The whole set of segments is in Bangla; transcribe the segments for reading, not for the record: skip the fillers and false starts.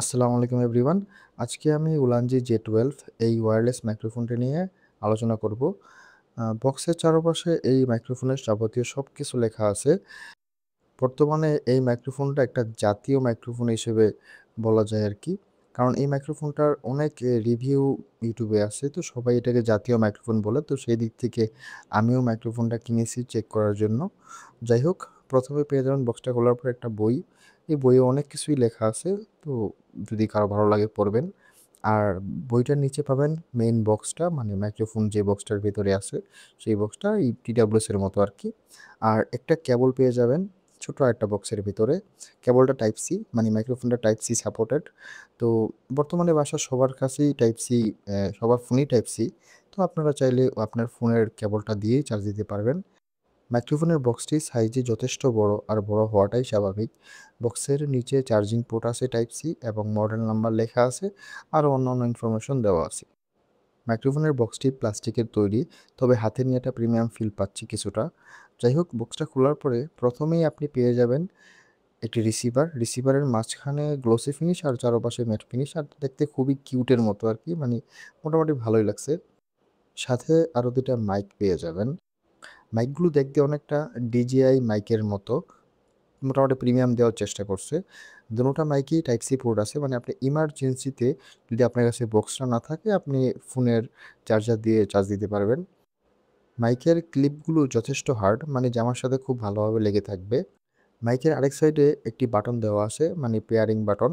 আসসালামু আলাইকুম এভরিওয়ান। আজকে আমি উলানজি জে12 এই ওয়্যারলেস মাইক্রোফোনটি নিয়ে আলোচনা করব। বক্সের চারপাশে এই মাইক্রোফোনের যাবতীয় সবকিছু লেখা আছে। বর্তমানে এই মাইক্রোফোনটা একটা জাতীয় মাইক্রোফোন হিসেবে বলা যায় আরকি। কারণ এই মাইক্রোফোনটার অনেক রিভিউ ইউটিউবে আছে। তো সবাই এটাকে জাতীয় মাইক্রোফোন বলে। তো সেই দিক থেকে আমিও মাইক্রোফোনটা কিনেছি চেক করার জন্য। যাই হোক, ১ম এ পেয়ে যাবেন বক্সটা খোলার পর একটা বই। এই বইয়ে অনেক কিছুই লেখা আছে। তো যদি কারো ভালো লাগে পড়বেন। আর বইটার নিচে পাবেন মেইন বক্সটা, মানে মাইক্রোফোন যে বক্সটার ভেতরে আছে সেই বক্সটা এই TWS এর মতো আরকি। আর একটা কেবল পেয়ে যাবেন ছোট একটা বক্সের ভিতরে। কেবলটা টাইপ সি, মানে মাইক্রোফোনটা টাইপ সি সাপোর্টেড। তো বর্তমানে বাসার সবার কাছেই টাইপ সি, সবার ফোনই টাইপ সি। তো আপনারা চাইলে আপনার ফোনের কেবলটা দিয়েই চার্জ দিতে পারবেন। মাইক্রোফোনের বক্সটি সাইজে যথেষ্ট বড়, আর বড় হওয়াটাই স্বাভাবিক। বক্সের নিচে চার্জিং পোর্ট আছে টাইপ সি এবং মডেল নাম্বার লেখা আছে, আরও অন্যান্য ইনফরমেশন দেওয়া আছে। মাইক্রোফোনের বক্সটি প্লাস্টিকের তৈরি, তবে হাতে নিয়ে একটা প্রিমিয়াম ফিল পাচ্ছি কিছুটা। যাই হোক, বক্সটা খোলার পরে প্রথমেই আপনি পেয়ে যাবেন একটি রিসিভারের মাঝখানে গ্লসি ফিনিশ আর চারপাশে ম্যাট ফিনিশ, আর দেখতে খুবই কিউটের মতো আর কি, মানে মোটামুটি ভালোই লাগছে। সাথে আরও দুটা মাইক পেয়ে যাবেন। মাইকগুলো দেখতে অনেকটা DJI মাইকের মতো, মোটামুটি প্রিমিয়াম দেওয়ার চেষ্টা করছে। দুটোটা মাইকেই টাইপ সি পোর্ট আছে, মানে আপনি ইমার্জেন্সিতে যদি আপনার কাছে বক্সটা না থাকে আপনি ফোনের চার্জার দিয়ে চার্জ দিতে পারবেন। মাইকের ক্লিপগুলো যথেষ্ট হার্ড, মানে জামার সাথে খুব ভালোভাবে লেগে থাকবে। মাইকের আরেক সাইডে একটি বাটন দেওয়া আছে, মানে পেয়ারিং বাটন।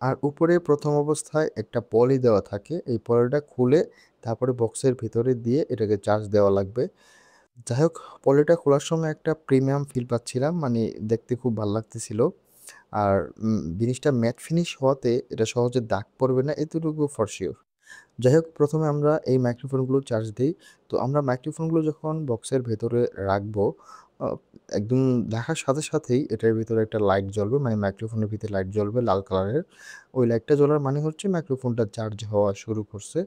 আর উপরে প্রথম অবস্থায় একটা পলি দেওয়া থাকে, এই পলিটা খুলে তারপরে বক্সের ভিতরে দিয়ে এটাকে চার্জ দেওয়া লাগবে। যাই হোক, পলিটা খোলার সময় একটা প্রিমিয়াম ফিল পাচ্ছিলাম, মানে দেখতে খুব ভাল লাগতেছিল। আর জিনিসটা ম্যাট ফিনিশ হওয়াতে এটা সহজে দাগ পড়বে না, এতটুকু ফর শিওর। যাই হোক, প্রথমে আমরা এই মাইক্রোফোনগুলো চার্জ দিই। তো আমরা মাইক্রোফোনগুলো যখন বক্সের ভেতরে রাখবো, আ একদম রাখার সাথে সাথেই এটার ভিতরে একটা লাইট জ্বলবে, মানে মাইক্রোফোনের ভিতরে লাইট জ্বলবে লাল কালারের। ওই লাইটটা জ্বলার মানে হচ্ছে মাইক্রোফোনটা চার্জ হওয়া শুরু করছে।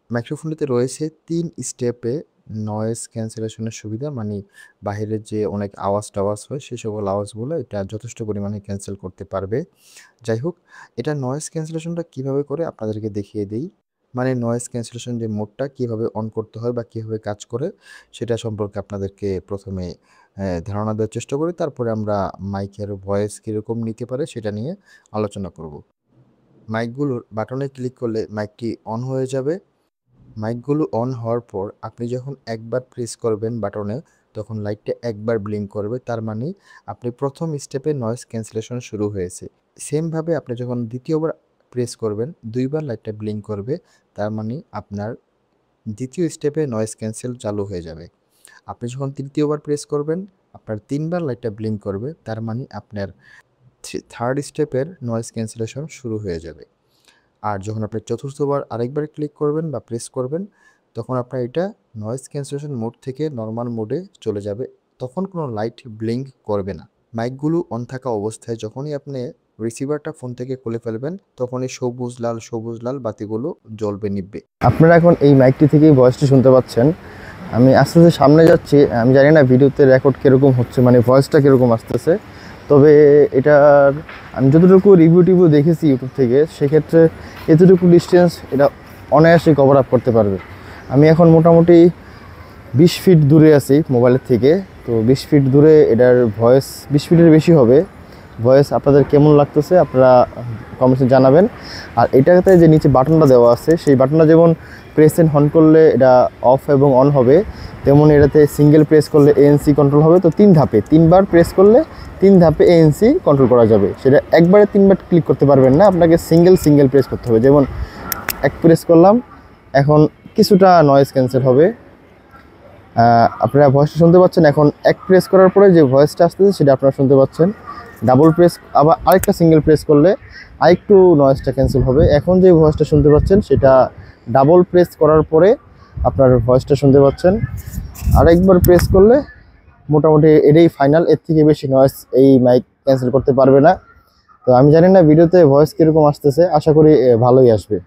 মাইক্রোফোনটিতে রয়েছে ৩ স্টেপে নয়েজ ক্যান্সেলেশনের সুবিধা, মানে বাহিরের যে অনেক আওয়াজ-টাওয়াজ হয় সে সকল আওয়াজগুলো এটা যথেষ্ট পরিমাণে ক্যানসেল করতে পারবে। যাই হোক, এটা নয়েজ ক্যান্সেলেশনটা কিভাবে করে আপনাদেরকে দেখিয়ে দেই। মানে নয়েজ ক্যান্সেলেশন যে মোডটা কিভাবে অন করতে হয় বা কিভাবে কাজ করে সেটা সম্পর্কে আপনাদেরকে ১ম এ ধারণা দেওয়ার চেষ্টা করি। তারপরে আমরা মাইকের ভয়েস কিরকম নিতে পারে সেটা নিয়ে আলোচনা করব। মাইকগুলোর বাটনে ক্লিক করলে মাইকটি অন হয়ে যাবে। মাইকগুলো অন হওয়ার পর আপনি যখন একবার প্রেস করবেন বাটনে, তখন লাইটটা একবার ব্লিঙ্ক করবে, তার মানে আপনি প্রথম স্টেপে নয়েজ ক্যান্সেলেশন শুরু হয়েছে। সেমভাবে আপনি যখন দ্বিতীয়বার প্রেস করবেন ২ বার লাইটটা ব্লিঙ্ক করবে, তার মানে আপনার দ্বিতীয় স্টেপে নয়েজ ক্যান্সেল চালু হয়ে যাবে। আপনি যখন তৃতীয়বার প্রেস করবেন আপনার ৩ বার লাইটটা ব্লিঙ্ক করবে, তার মানে আপনার থার্ড স্টেপের নয়েজ ক্যান্সেলেশন শুরু হয়ে যাবে। আর যখন আপনি চতুর্থবার আরেকবার ক্লিক করবেন বা প্রেস করবেন, তখন আপনার এটা নয়েজ ক্যান্সেলেশন মোড থেকে নরমাল মোডে চলে যাবে। তখন কোনো লাইট ব্লিঙ্ক করবে না। মাইকগুলো অন থাকা অবস্থায় যখনই আপনি রিসিভারটা ফোন থেকে খুলে ফেলবেন, তখনই সবুজ লাল বাতিগুলো জ্বলবে নিভবে। আপনারা এখন এই মাইকটি থেকেই ভয়েসটি শুনতে পাচ্ছেন। আমি আস্তে আস্তে সামনে যাচ্ছি, আমি জানি না ভিডিওতে রেকর্ড কীরকম হচ্ছে, মানে ভয়েসটা কীরকম আসতেছে। তবে এটার আমি যতটুকু রিভিউ দেখেছি ইউটিউব থেকে, সেক্ষেত্রে এতটুকু ডিস্টেন্স এটা অনায়াসে কভার আপ করতে পারবে। আমি এখন মোটামুটি ২০ ফিট দূরে আছি মোবাইলের থেকে। তো ২০ ফিট দূরে এটার ভয়েস ২০ ফিটের বেশি হবে। ভয়েস আপনাদের কেমন লাগতেছে আপনারা কমেন্টে জানাবেন। আর এটাতে যে নিচে বাটনটা দেওয়া আছে, সেই বাটনটা যেমন প্রেস এন্ড অন করলে এটা অফ এবং অন হবে, তেমন এটাতে সিঙ্গেল প্রেস করলে ANC কন্ট্রোল হবে। তো ৩ ধাপে ৩ বার প্রেস করলে ৩ ধাপে ANC কন্ট্রোল করা যাবে। সেটা একবারে ৩ বার ক্লিক করতে পারবেন না, আপনাকে সিঙ্গেল প্রেস করতে হবে। যেমন এক প্রেস করলাম, এখন কিছুটা নয়েজ ক্যান্সেল হবে। আপনারা ভয়েসটা শুনতে পাচ্ছেন। এখন এক প্রেস করার পরে যে ভয়েসটা আসতেছে সেটা আপনারা শুনতে পাচ্ছেন। ডাবল প্রেস আবার আরেকটা সিঙ্গেল প্রেস করলে আরেকটু নয়েজটা ক্যান্সেল হবে। এখন যে ভয়েসটা শুনতে পাচ্ছেন সেটা ডাবল প্রেস করার পরে আপনার ভয়েসটা শুনতে পাচ্ছেন। আরেকবার প্রেস করলে মোটামুটি এটাই ফাইনাল, এর থেকে বেশি নয়েজ এই মাইক ক্যান্সেল করতে পারবে না। তো আমি জানি না ভিডিওতে ভয়েস কীরকম আসতেছে, আশা করি ভালোই আসবে।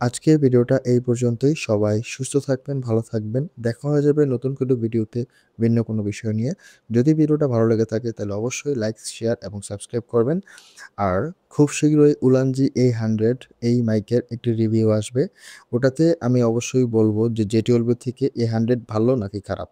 আজকের ভিডিওটা এই পর্যন্তই। সবাই সুস্থ থাকবেন, ভালো থাকবেন। দেখা হয়ে যাবে নতুন কোনো ভিডিওতে ভিন্ন কোনো বিষয় নিয়ে। যদি ভিডিওটা ভালো লেগে থাকে তাহলে অবশ্যই লাইক, শেয়ার এবং সাবস্ক্রাইব করবেন। আর খুব শীঘ্রই উলানজি A100 এই মাইকের একটি রিভিউ আসবে। ওটাতে আমি অবশ্যই বলব যে JT12 থেকে A100 ভালো নাকি খারাপ।